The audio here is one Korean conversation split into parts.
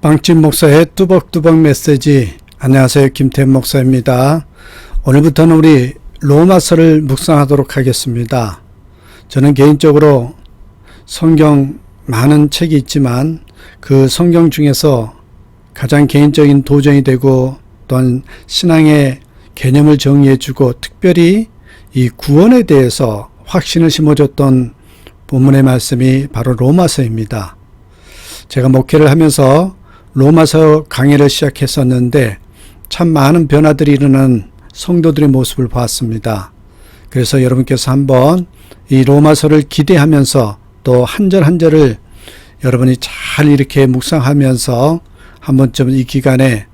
빵집 목사의 뚜벅뚜벅 메시지. 안녕하세요, 김태현 목사입니다. 오늘부터는 우리 로마서를 묵상하도록 하겠습니다. 저는 개인적으로 성경 많은 책이 있지만 그 성경 중에서 가장 개인적인 도전이 되고 또한 신앙의 개념을 정리해주고 특별히 이 구원에 대해서 확신을 심어줬던 본문의 말씀이 바로 로마서입니다. 제가 목회를 하면서 로마서 강의를 시작했었는데 참 많은 변화들이 일어나는 성도들의 모습을 보았습니다. 그래서 여러분께서 한번 이 로마서를 기대하면서 또 한 절 한 절을 여러분이 잘 이렇게 묵상하면서 한 번쯤 이 기간에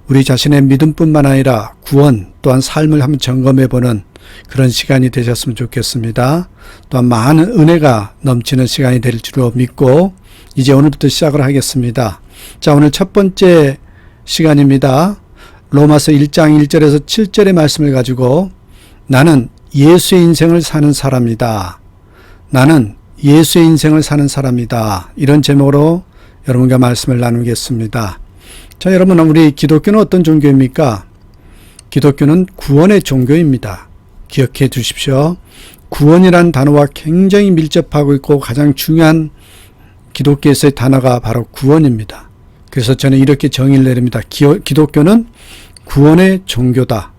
우리 자신의 믿음뿐만 아니라 구원 또한 삶을 한번 점검해보는 그런 시간이 되셨으면 좋겠습니다. 또한 많은 은혜가 넘치는 시간이 될 줄로 믿고 이제 오늘부터 시작을 하겠습니다. 자, 오늘 첫 번째 시간입니다. 로마서 1장 1절에서 7절의 말씀을 가지고 나는 예수의 인생을 사는 사람이다. 나는 예수의 인생을 사는 사람이다. 이런 제목으로 여러분과 말씀을 나누겠습니다. 자, 여러분, 우리 기독교는 어떤 종교입니까? 기독교는 구원의 종교입니다. 기억해 주십시오. 구원이란 단어와 굉장히 밀접하고 있고 가장 중요한 기독교에서의 단어가 바로 구원입니다. 그래서 저는 이렇게 정의를 내립니다. 기독교는 구원의 종교다.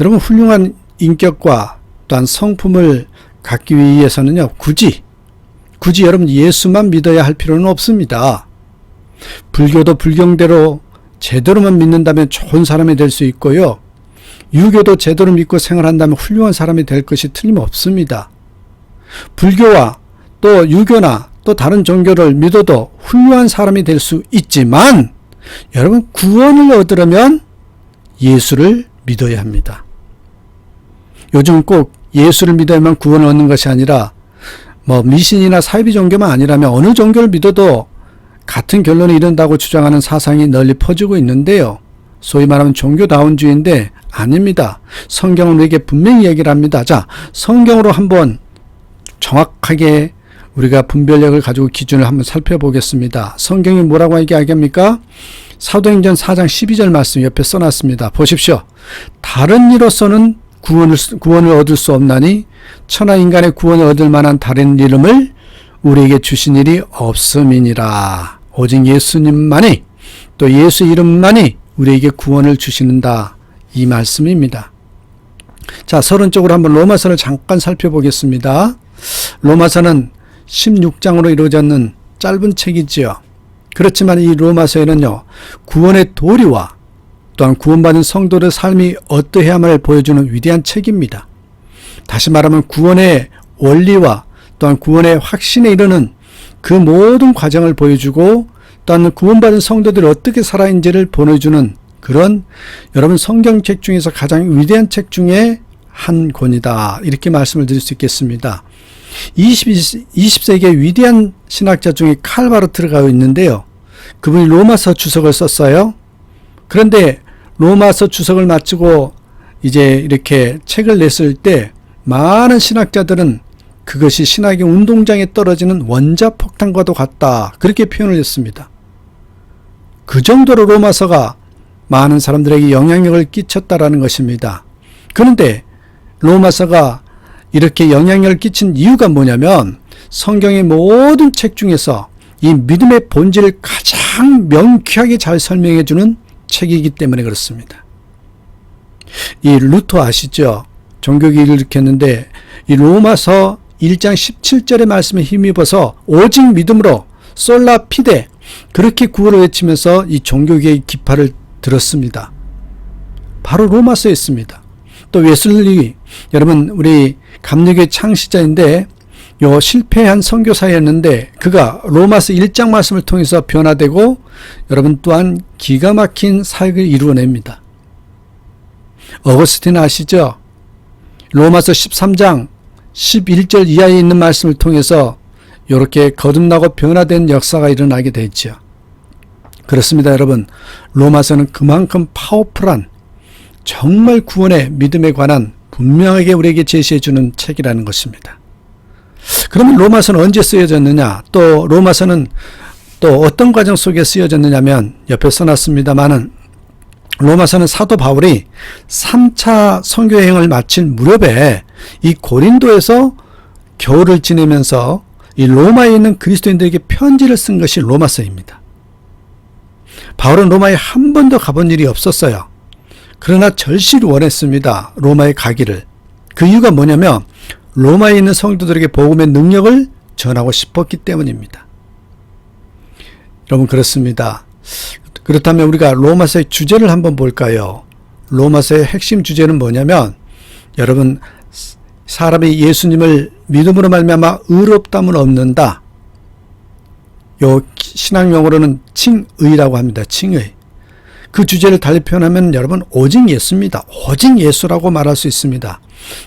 여러분, 훌륭한 인격과 또한 성품을 갖기 위해서는요, 굳이 여러분 예수만 믿어야 할 필요는 없습니다. 불교도 불경대로 제대로만 믿는다면 좋은 사람이 될 수 있고요. 유교도 제대로 믿고 생활한다면 훌륭한 사람이 될 것이 틀림없습니다. 불교와 또 유교나 또 다른 종교를 믿어도 훌륭한 사람이 될 수 있지만 여러분, 구원을 얻으려면 예수를 믿어야 합니다. 요즘 꼭 예수를 믿어야만 구원을 얻는 것이 아니라 미신이나 사이비 종교만 아니라면 어느 종교를 믿어도 같은 결론에 이른다고 주장하는 사상이 널리 퍼지고 있는데요. 소위 말하면 종교다운주의인데 아닙니다. 성경은 우리에게 분명히 얘기를 합니다. 자, 성경으로 한번 정확하게 우리가 분별력을 가지고 기준을 한번 살펴보겠습니다. 성경이 뭐라고 얘기합니까? 사도행전 4장 12절 말씀 옆에 써놨습니다. 보십시오. 다른 이로서는 구원을 얻을 수 없나니 천하 인간의 구원을 얻을 만한 다른 이름을 우리에게 주신 일이 없음이니라. 오직 예수님만이 또 예수 이름만이 우리에게 구원을 주시는다. 이 말씀입니다. 자, 서론적으로 한번 로마서를 잠깐 살펴보겠습니다. 로마서는 16장으로 이루어졌는 짧은 책이지요. 그렇지만 이 로마서에는요, 구원의 도리와 또한 구원받은 성도의 삶이 어떠해야만을 보여주는 위대한 책입니다. 다시 말하면 구원의 원리와 또한 구원의 확신에 이르는 그 모든 과정을 보여주고 또한 구원받은 성도들이 어떻게 살아있는지를 보여주는 그런 여러분 성경책 중에서 가장 위대한 책 중에 한 권이다. 이렇게 말씀을 드릴 수 있겠습니다. 20세기의 위대한 신학자 중에 칼바르트가 있는데요. 그분이 로마서 주석을 썼어요. 그런데 로마서 주석을 마치고 이제 이렇게 책을 냈을 때 많은 신학자들은 그것이 신학의 운동장에 떨어지는 원자폭탄과도 같다. 그렇게 표현을 했습니다. 그 정도로 로마서가 많은 사람들에게 영향력을 끼쳤다라는 것입니다. 그런데 로마서가 이렇게 영향력을 끼친 이유가 뭐냐면 성경의 모든 책 중에서 이 믿음의 본질을 가장 명쾌하게 잘 설명해주는 책이기 때문에 그렇습니다. 이 루터 아시죠? 종교개혁을 일으켰는데 이 로마서 1장 17절의 말씀에 힘입어서 오직 믿음으로 솔라 피데 그렇게 구호를 외치면서 이 종교개혁 기파를 들었습니다. 바로 로마서에 있습니다. 또 웨슬리, 여러분 우리 감리교의 창시자인데 요 실패한 선교사였는데 그가 로마서 1장 말씀을 통해서 변화되고 여러분 또한 기가 막힌 사역을 이루어냅니다. 어거스틴 아시죠? 로마서 13장 11절 이하에 있는 말씀을 통해서 이렇게 거듭나고 변화된 역사가 일어나게 됐죠. 그렇습니다, 여러분. 로마서는 그만큼 파워풀한 정말 구원의 믿음에 관한 분명하게 우리에게 제시해주는 책이라는 것입니다. 그러면 로마서는 언제 쓰여졌느냐? 또 로마서는 또 어떤 과정 속에 쓰여졌느냐면 옆에 써놨습니다마는 로마서는 사도 바울이 3차 선교여행을 마칠 무렵에 이 고린도에서 겨울을 지내면서 이 로마에 있는 그리스도인들에게 편지를 쓴 것이 로마서입니다. 바울은 로마에 한 번도 가본 일이 없었어요. 그러나 절실히 원했습니다. 로마에 가기를. 그 이유가 뭐냐면 로마에 있는 성도들에게 복음의 능력을 전하고 싶었기 때문입니다. 여러분 그렇습니다. 그렇다면 우리가 로마서의 주제를 한번 볼까요? 로마서의 핵심 주제는 뭐냐면 여러분 사람이 예수님을 믿음으로 말미암아 의롭다함을 얻는다. 요 신학용어로는 칭의라고 합니다. 칭의. 그 주제를 달리 표현하면 여러분 오직 예수입니다. 오직 예수라고 말할 수 있습니다.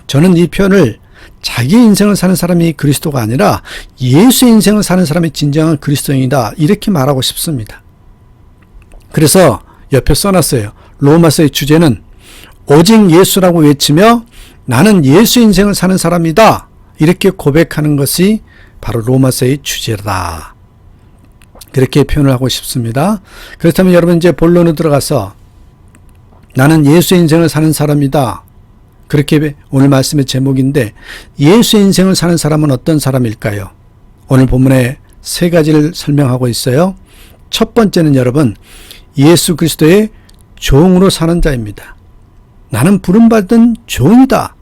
저는 이 표현을 자기의 인생을 사는 사람이 그리스도가 아니라 예수의 인생을 사는 사람이 진정한 그리스도인이다. 이렇게 말하고 싶습니다. 그래서 옆에 써놨어요. 로마서의 주제는 오직 예수라고 외치며 나는 예수 인생을 사는 사람이다. 이렇게 고백하는 것이 바로 로마서의 주제다. 그렇게 표현을 하고 싶습니다. 그렇다면 여러분 이제 본론으로 들어가서 나는 예수 인생을 사는 사람이다. 그렇게 오늘 말씀의 제목인데 예수 인생을 사는 사람은 어떤 사람일까요? 오늘 본문에 세 가지를 설명하고 있어요. 첫 번째는 여러분 예수 그리스도의 종으로 사는 자입니다. 나는 부름받은 종이다.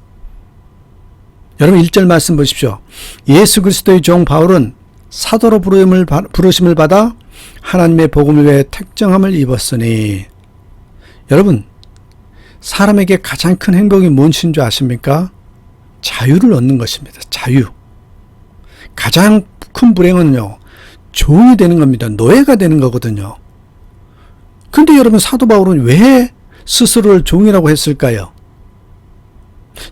여러분 1절 말씀 보십시오. 예수 그리스도의 종 바울은 사도로 부르심을 받아 하나님의 복음을 위해 택정함을 입었으니 여러분 사람에게 가장 큰 행복이 무엇인 줄 아십니까? 자유를 얻는 것입니다. 자유. 가장 큰 불행은요. 종이 되는 겁니다. 노예가 되는 거거든요. 근데 여러분 사도 바울은 왜 스스로를 종이라고 했을까요?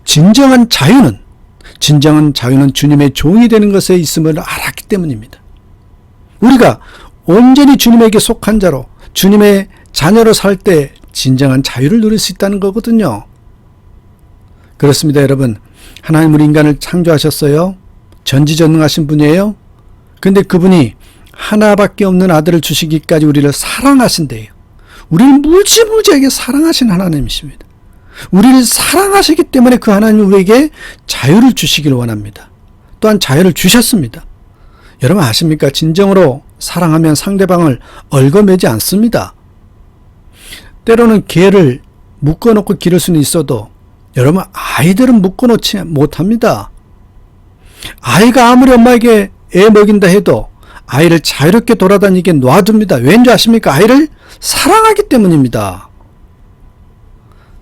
진정한 자유는 주님의 종이 되는 것에 있음을 알았기 때문입니다. 우리가 온전히 주님에게 속한 자로 주님의 자녀로 살 때 진정한 자유를 누릴 수 있다는 거거든요. 그렇습니다, 여러분. 하나님 우리 인간을 창조하셨어요. 전지전능하신 분이에요. 근데 그분이 하나밖에 없는 아들을 주시기까지 우리를 사랑하신대요. 우리를 무지무지하게 사랑하신 하나님이십니다. 우리를 사랑하시기 때문에 그 하나님은 우리에게 자유를 주시길 원합니다. 또한 자유를 주셨습니다. 여러분 아십니까? 진정으로 사랑하면 상대방을 얽어매지 않습니다. 때로는 개를 묶어놓고 기를 수는 있어도 여러분 아이들은 묶어놓지 못합니다. 아이가 아무리 엄마에게 애 먹인다 해도 아이를 자유롭게 돌아다니게 놔둡니다. 왠지 아십니까? 아이를 사랑하기 때문입니다.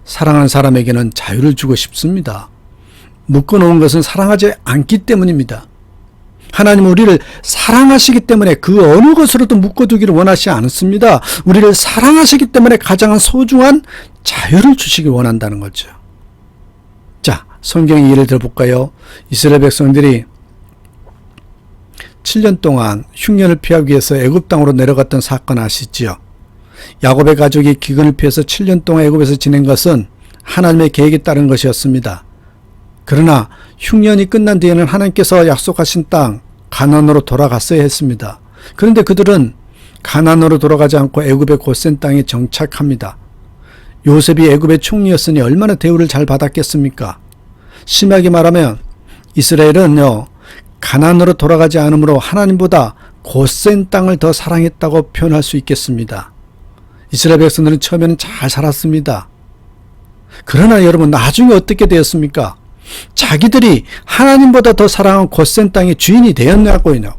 사랑하는 사람에게는 자유를 주고 싶습니다. 묶어놓은 것은 사랑하지 않기 때문입니다. 하나님은 우리를 사랑하시기 때문에 그 어느 것으로도 묶어두기를 원하지 않습니다. 우리를 사랑하시기 때문에 가장 소중한 자유를 주시길 원한다는 거죠. 자, 성경의 예를 들어볼까요? 이스라엘 백성들이 7년 동안 흉년을 피하기 위해서 애굽 땅으로 내려갔던 사건 아시지요? 야곱의 가족이 기근을 피해서 7년 동안 애굽에서 지낸 것은 하나님의 계획에 따른 것이었습니다. 그러나 흉년이 끝난 뒤에는 하나님께서 약속하신 땅 가나안으로 돌아갔어야 했습니다. 그런데 그들은 가나안으로 돌아가지 않고 애굽의 곧센 땅에 정착합니다. 요셉이 애굽의 총리였으니 얼마나 대우를 잘 받았겠습니까? 심하게 말하면 이스라엘은요 가나안으로 돌아가지 않으므로 하나님보다 곧센 땅을 더 사랑했다고 표현할 수 있겠습니다. 이스라엘 백성들은 처음에는 잘 살았습니다. 그러나 여러분 나중에 어떻게 되었습니까? 자기들이 하나님보다 더 사랑한 곧센 땅의 주인이 되었냐고요.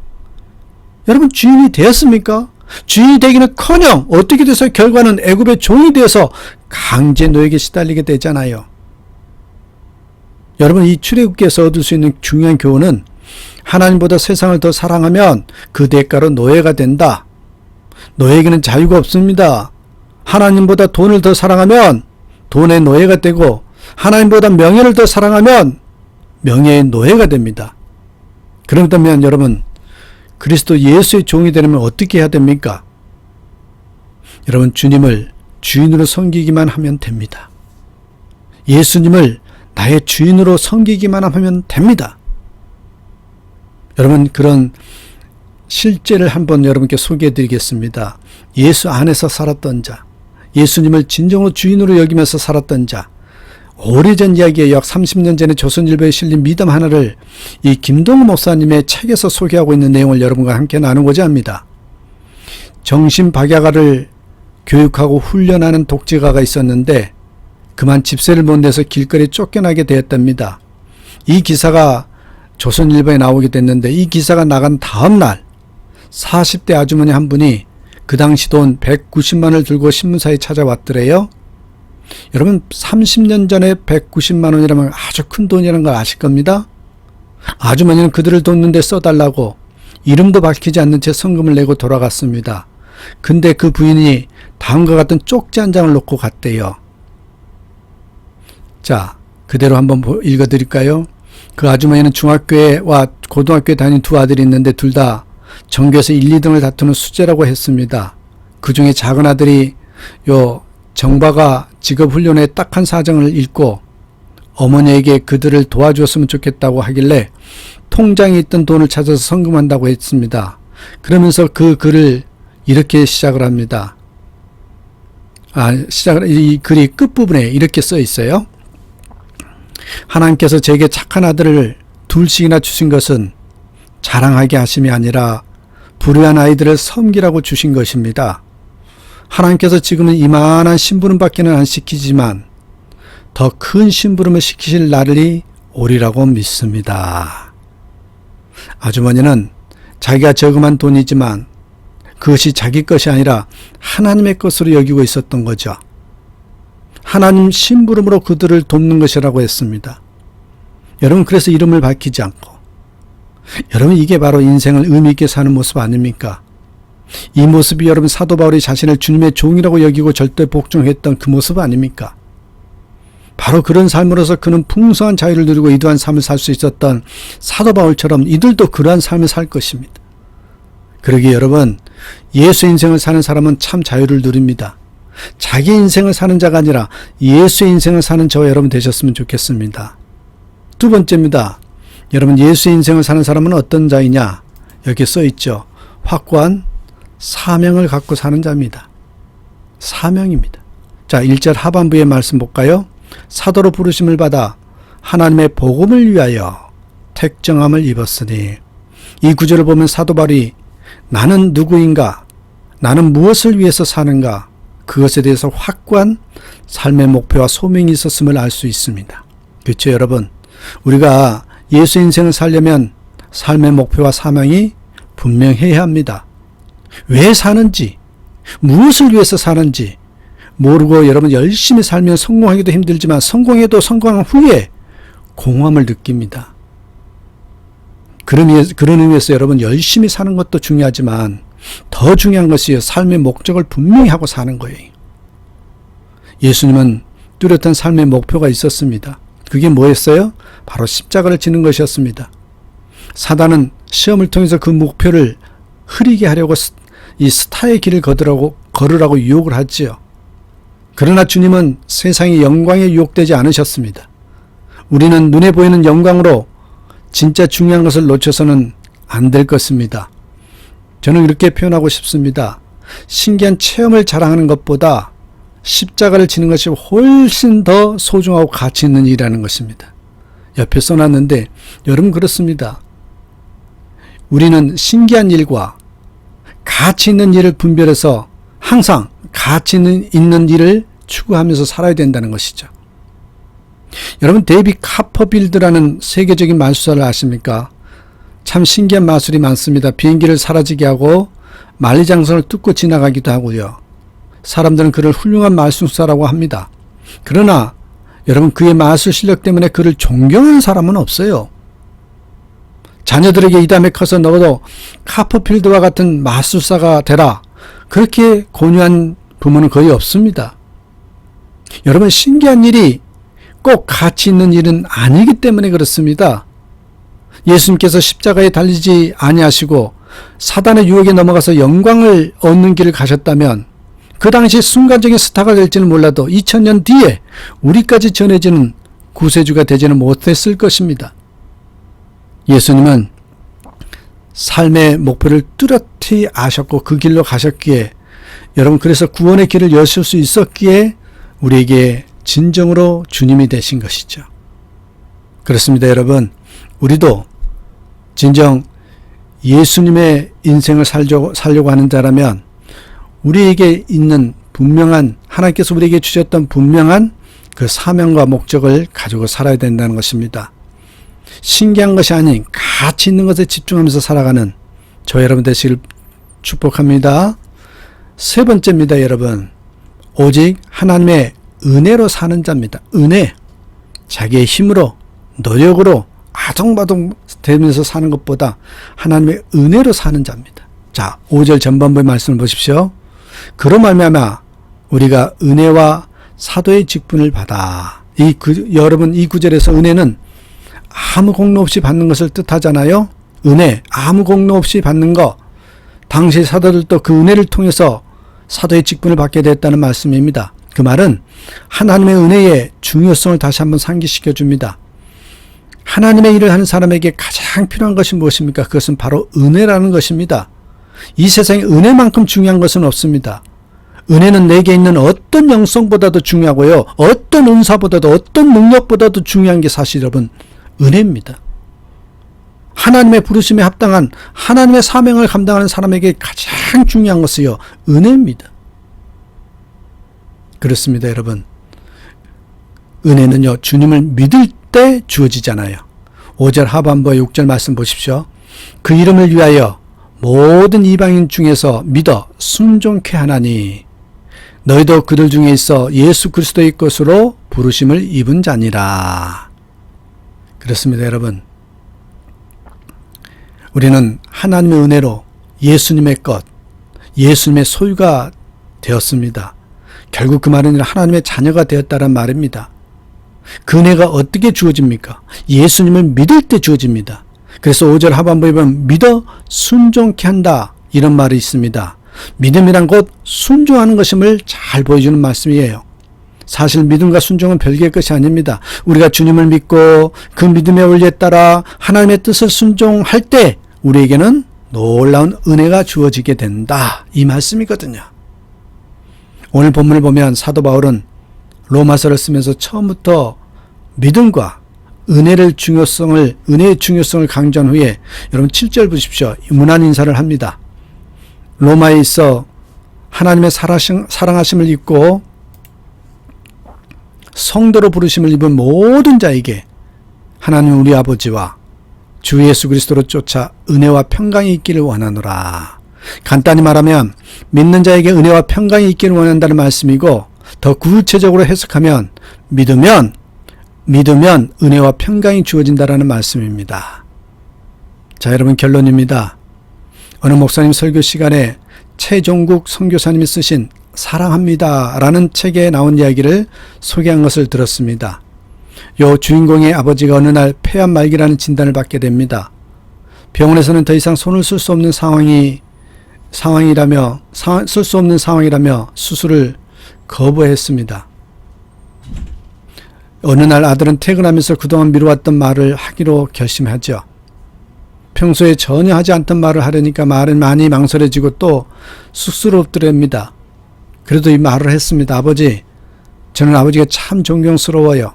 여러분 주인이 되었습니까? 주인이 되기는커녕 어떻게 돼서 결과는 애굽의 종이 되어서 강제 노예에게 시달리게 되잖아요. 여러분 이 출애굽기에서 얻을 수 있는 중요한 교훈은 하나님보다 세상을 더 사랑하면 그 대가로 노예가 된다. 노예에게는 자유가 없습니다. 하나님보다 돈을 더 사랑하면 돈의 노예가 되고 하나님보다 명예를 더 사랑하면 명예의 노예가 됩니다. 그렇다면 여러분 그리스도 예수의 종이 되려면 어떻게 해야 됩니까? 여러분 주님을 주인으로 섬기기만 하면 됩니다. 예수님을 나의 주인으로 섬기기만 하면 됩니다. 여러분 그런 실제를 한번 여러분께 소개해 드리겠습니다. 예수 안에서 살았던 자, 예수님을 진정으로 주인으로 여기면서 살았던 자, 오래전 이야기에 약 30년 전에 조선일보에 실린 미담 하나를 이 김동우 목사님의 책에서 소개하고 있는 내용을 여러분과 함께 나누고자 합니다. 정신박약아를 교육하고 훈련하는 독재가가 있었는데 그만 집세를 못 내서 길거리에 쫓겨나게 되었답니다. 이 기사가 조선일보에 나오게 됐는데 이 기사가 나간 다음 날 40대 아주머니 한 분이 그 당시 돈 190만 원을 들고 신문사에 찾아왔더래요. 여러분 30년 전에 190만 원이라면 아주 큰 돈이라는 걸 아실 겁니다. 아주머니는 그들을 돕는 데 써달라고 이름도 밝히지 않는 채 성금을 내고 돌아갔습니다. 근데 그 부인이 다음과 같은 쪽지 한 장을 놓고 갔대요. 자, 그대로 한번 읽어드릴까요? 그 아주머니는 중학교와 고등학교에 다니는 두 아들이 있는데 둘 다 전교에서 1, 2등을 다투는 수재라고 했습니다. 그 중에 작은 아들이 정바가 직업훈련에 딱한 사정을 읽고 어머니에게 그들을 도와주었으면 좋겠다고 하길래 통장에 있던 돈을 찾아서 성금한다고 했습니다. 그러면서 그 글을 이렇게 시작을 합니다. 이 글이 끝부분에 이렇게 써 있어요. 하나님께서 제게 착한 아들을 둘씩이나 주신 것은 자랑하게 하심이 아니라 불의한 아이들을 섬기라고 주신 것입니다. 하나님께서 지금은 이만한 심부름밖에는 안 시키지만 더 큰 심부름을 시키실 날이 오리라고 믿습니다. 아주머니는 자기가 저금한 돈이지만 그것이 자기 것이 아니라 하나님의 것으로 여기고 있었던 거죠. 하나님 심부름으로 그들을 돕는 것이라고 했습니다. 여러분 그래서 이름을 밝히지 않고 여러분 이게 바로 인생을 의미 있게 사는 모습 아닙니까? 이 모습이 여러분 사도 바울이 자신을 주님의 종이라고 여기고 절대 복종했던 그 모습 아닙니까? 바로 그런 삶으로서 그는 풍성한 자유를 누리고 이러한 삶을 살 수 있었던 사도 바울처럼 이들도 그러한 삶을 살 것입니다. 그러기에 여러분 예수 인생을 사는 사람은 참 자유를 누립니다. 자기 인생을 사는 자가 아니라 예수의 인생을 사는 저와 여러분 되셨으면 좋겠습니다. 두 번째입니다. 여러분 예수의 인생을 사는 사람은 어떤 자이냐? 여기 써 있죠. 확고한 사명을 갖고 사는 자입니다. 사명입니다. 자, 1절 하반부의 말씀 볼까요? 사도로 부르심을 받아 하나님의 복음을 위하여 택정함을 입었으니 이 구절을 보면 사도 바울이 나는 누구인가? 나는 무엇을 위해서 사는가? 그것에 대해서 확고한 삶의 목표와 소명이 있었음을 알 수 있습니다. 그렇죠, 여러분? 우리가 예수 인생을 살려면 삶의 목표와 사명이 분명해야 합니다. 왜 사는지, 무엇을 위해서 사는지 모르고 여러분 열심히 살면 성공하기도 힘들지만 성공해도 성공한 후에 공허함을 느낍니다. 그런 의미에서 여러분 열심히 사는 것도 중요하지만 더 중요한 것이 삶의 목적을 분명히 하고 사는 거예요. 예수님은 뚜렷한 삶의 목표가 있었습니다. 그게 뭐였어요? 바로 십자가를 지는 것이었습니다. 사단은 시험을 통해서 그 목표를 흐리게 하려고 이 스타의 길을 걸으라고 유혹을 하지요. 그러나 주님은 세상의 영광에 유혹되지 않으셨습니다. 우리는 눈에 보이는 영광으로 진짜 중요한 것을 놓쳐서는 안 될 것입니다. 저는 이렇게 표현하고 싶습니다. 신기한 체험을 자랑하는 것보다 십자가를 지는 것이 훨씬 더 소중하고 가치 있는 일이라는 것입니다. 옆에 써놨는데 여러분 그렇습니다. 우리는 신기한 일과 가치 있는 일을 분별해서 항상 가치 있는 일을 추구하면서 살아야 된다는 것이죠. 여러분 데이빗 카퍼빌드라는 세계적인 마술사를 아십니까? 참 신기한 마술이 많습니다. 비행기를 사라지게 하고 만리장성을 뚫고 지나가기도 하고요. 사람들은 그를 훌륭한 마술사라고 합니다. 그러나 여러분 그의 마술 실력 때문에 그를 존경하는 사람은 없어요. 자녀들에게 이 다음에 커서 너도 카퍼필드와 같은 마술사가 되라 그렇게 권유한 부모는 거의 없습니다. 여러분 신기한 일이 꼭 가치 있는 일은 아니기 때문에 그렇습니다. 예수님께서 십자가에 달리지 아니하시고 사단의 유혹에 넘어가서 영광을 얻는 길을 가셨다면 그 당시 순간적인 스타가 될지는 몰라도 2000년 뒤에 우리까지 전해지는 구세주가 되지는 못했을 것입니다. 예수님은 삶의 목표를 뚜렷이 아셨고 그 길로 가셨기에 여러분 그래서 구원의 길을 여실 수 있었기에 우리에게 진정으로 주님이 되신 것이죠. 그렇습니다, 여러분. 우리도 진정 예수님의 인생을 살려고 하는 자라면 우리에게 있는 분명한 하나님께서 우리에게 주셨던 분명한 그 사명과 목적을 가지고 살아야 된다는 것입니다. 신기한 것이 아닌 가치 있는 것에 집중하면서 살아가는 저 여러분 되시길 축복합니다. 세 번째입니다, 여러분. 오직 하나님의 은혜로 사는 자입니다. 은혜. 자기의 힘으로 노력으로 아동바동 되면서 사는 것보다 하나님의 은혜로 사는 자입니다. 자, 5절 전반부의 말씀을 보십시오. 그로 말미암아 우리가 은혜와 사도의 직분을 받아. 여러분 이 구절에서 은혜는 아무 공로 없이 받는 것을 뜻하잖아요. 은혜, 아무 공로 없이 받는 것. 당시 사도들도 그 은혜를 통해서 사도의 직분을 받게 됐다는 말씀입니다. 그 말은 하나님의 은혜의 중요성을 다시 한번 상기시켜 줍니다. 하나님의 일을 하는 사람에게 가장 필요한 것이 무엇입니까? 그것은 바로 은혜라는 것입니다. 이 세상에 은혜만큼 중요한 것은 없습니다. 은혜는 내게 있는 어떤 영성보다도 중요하고요. 어떤 은사보다도 어떤 능력보다도 중요한 게 사실 여러분 은혜입니다. 하나님의 부르심에 합당한 하나님의 사명을 감당하는 사람에게 가장 중요한 것은요. 은혜입니다. 그렇습니다, 여러분. 은혜는요. 주님을 믿을 때 주어지잖아요. 5절 하반부와 6절 말씀 보십시오. 그 이름을 위하여 모든 이방인 중에서 믿어 순종케 하나니 너희도 그들 중에 있어 예수 그리스도의 것으로 부르심을 입은 자니라. 그렇습니다, 여러분. 우리는 하나님의 은혜로 예수님의 것, 예수님의 소유가 되었습니다. 결국 그 말은 하나님의 자녀가 되었다는 말입니다. 그 은혜가 어떻게 주어집니까? 예수님을 믿을 때 주어집니다. 그래서 5절 하반부에 보면 믿어 순종케 한다 이런 말이 있습니다. 믿음이란 곧 순종하는 것임을 잘 보여주는 말씀이에요. 사실 믿음과 순종은 별개의 것이 아닙니다. 우리가 주님을 믿고 그 믿음의 원리에 따라 하나님의 뜻을 순종할 때 우리에게는 놀라운 은혜가 주어지게 된다. 이 말씀이거든요. 오늘 본문을 보면 사도 바울은 로마서를 쓰면서 처음부터 믿음과 은혜의 중요성을 강조한 후에 여러분 7절 보십시오. 문안 인사를 합니다. 로마에 있어 하나님의 사랑하심을 입고 성도로 부르심을 입은 모든 자에게 하나님 우리 아버지와 주 예수 그리스도로 쫓아 은혜와 평강이 있기를 원하노라. 간단히 말하면 믿는 자에게 은혜와 평강이 있기를 원한다는 말씀이고 더 구체적으로 해석하면 믿으면 은혜와 평강이 주어진다라는 말씀입니다. 자, 여러분 결론입니다. 어느 목사님 설교 시간에 최종국 선교사님이 쓰신 사랑합니다 라는 책에 나온 이야기를 소개한 것을 들었습니다. 요 주인공의 아버지가 어느 날 폐암 말기라는 진단을 받게 됩니다. 병원에서는 더 이상 손을 쓸 수 없는 상황이라며 수술을 거부했습니다. 어느 날 아들은 퇴근하면서 그동안 미뤄왔던 말을 하기로 결심하죠. 평소에 전혀 하지 않던 말을 하려니까 말은 많이 망설여지고 또 쑥스럽더랍니다. 그래도 이 말을 했습니다. 아버지, 저는 아버지가 참 존경스러워요.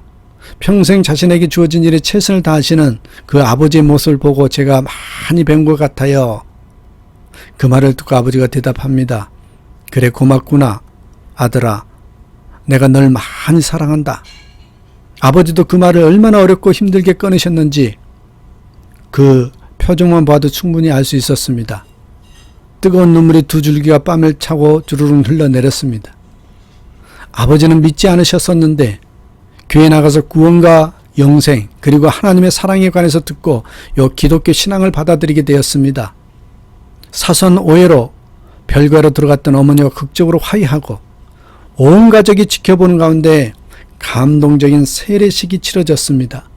평생 자신에게 주어진 일에 최선을 다하시는 그 아버지의 모습을 보고 제가 많이 배운 것 같아요. 그 말을 듣고 아버지가 대답합니다. 그래, 고맙구나. 아들아, 내가 널 많이 사랑한다. 아버지도 그 말을 얼마나 어렵고 힘들게 꺼내셨는지 그 표정만 봐도 충분히 알 수 있었습니다. 뜨거운 눈물이 두 줄기가 뺨을 차고 주르륵 흘러내렸습니다. 아버지는 믿지 않으셨었는데 교회 나가서 구원과 영생 그리고 하나님의 사랑에 관해서 듣고 요 기독교 신앙을 받아들이게 되었습니다. 사선 오해로 별거로 들어갔던 어머니와 극적으로 화해하고 온 가족이 지켜보는 가운데 감동적인 세례식이 치러졌습니다.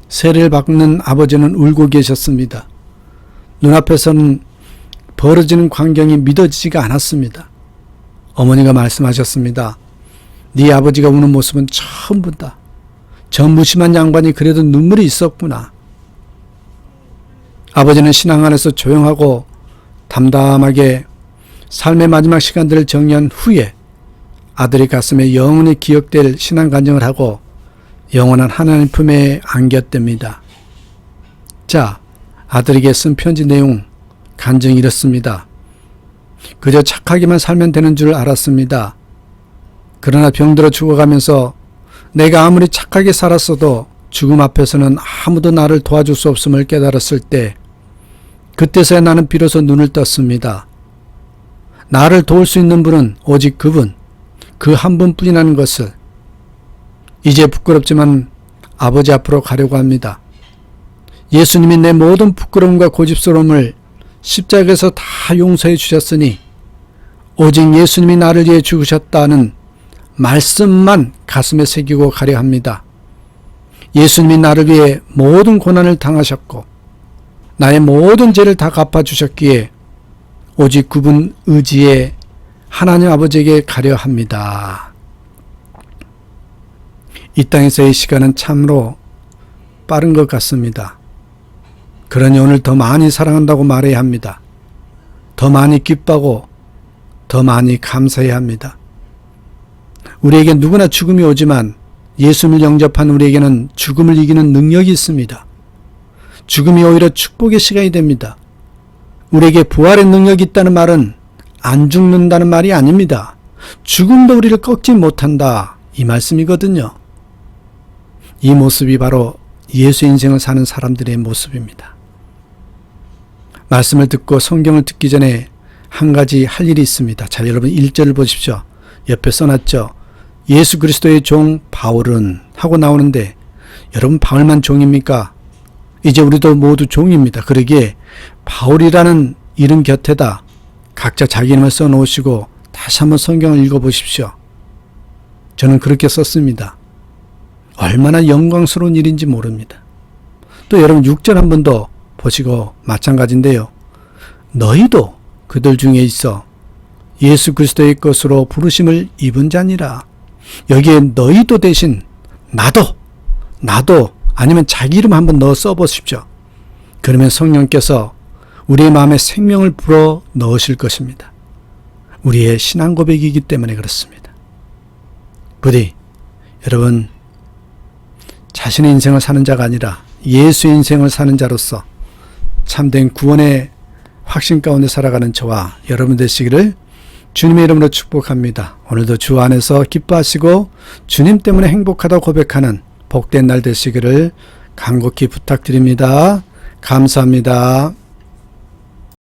세례를 받는 아버지는 울고 계셨습니다. 눈앞에서는 벌어지는 광경이 믿어지지가 않았습니다. 어머니가 말씀하셨습니다. 네 아버지가 우는 모습은 처음 본다. 저 무심한 양반이 그래도 눈물이 있었구나. 아버지는 신앙 안에서 조용하고 담담하게 삶의 마지막 시간들을 정리한 후에 아들의 가슴에 영원히 기억될 신앙 간증을 하고 영원한 하나님 품에 안겼답니다. 자, 아들에게 쓴 편지 내용 간증이 이렇습니다. 그저 착하게만 살면 되는 줄 알았습니다. 그러나 병들어 죽어가면서 내가 아무리 착하게 살았어도 죽음 앞에서는 아무도 나를 도와줄 수 없음을 깨달았을 때 그때서야 나는 비로소 눈을 떴습니다. 나를 도울 수 있는 분은 오직 그분, 그 한 분뿐이라는 것을. 이제 부끄럽지만 아버지 앞으로 가려고 합니다. 예수님이 내 모든 부끄러움과 고집스러움을 십자가에서 다 용서해 주셨으니 오직 예수님이 나를 위해 죽으셨다는 말씀만 가슴에 새기고 가려 합니다. 예수님이 나를 위해 모든 고난을 당하셨고 나의 모든 죄를 다 갚아주셨기에 오직 그분 의지에 하나님 아버지에게 가려 합니다. 이 땅에서의 시간은 참으로 빠른 것 같습니다. 그러니 오늘 더 많이 사랑한다고 말해야 합니다. 더 많이 기뻐하고 더 많이 감사해야 합니다. 우리에게 누구나 죽음이 오지만 예수님을 영접한 우리에게는 죽음을 이기는 능력이 있습니다. 죽음이 오히려 축복의 시간이 됩니다. 우리에게 부활의 능력이 있다는 말은 안 죽는다는 말이 아닙니다. 죽음도 우리를 꺾지 못한다, 이 말씀이거든요. 이 모습이 바로 예수 인생을 사는 사람들의 모습입니다. 말씀을 듣고 성경을 듣기 전에 한 가지 할 일이 있습니다. 자, 여러분 1절을 보십시오. 옆에 써놨죠. 예수 그리스도의 종 바울은 하고 나오는데 여러분 바울만 종입니까? 이제 우리도 모두 종입니다. 그러기에 바울이라는 이름 곁에다 각자 자기 이름을 써놓으시고 다시 한번 성경을 읽어보십시오. 저는 그렇게 썼습니다. 얼마나 영광스러운 일인지 모릅니다. 또 여러분 6절 한 번 더 보시고 마찬가지인데요. 너희도 그들 중에 있어 예수 그리스도의 것으로 부르심을 입은 자니라. 여기에 너희도 대신 나도 아니면 자기 이름 한번 넣어 써보십시오. 그러면 성령께서 우리의 마음에 생명을 불어 넣으실 것입니다. 우리의 신앙 고백이기 때문에 그렇습니다. 부디 여러분 자신의 인생을 사는 자가 아니라 예수의 인생을 사는 자로서 참된 구원의 확신 가운데 살아가는 저와 여러분 되시기를 주님의 이름으로 축복합니다. 오늘도 주 안에서 기뻐하시고 주님 때문에 행복하다고 고백하는 복된 날 되시기를 간곡히 부탁드립니다. 감사합니다.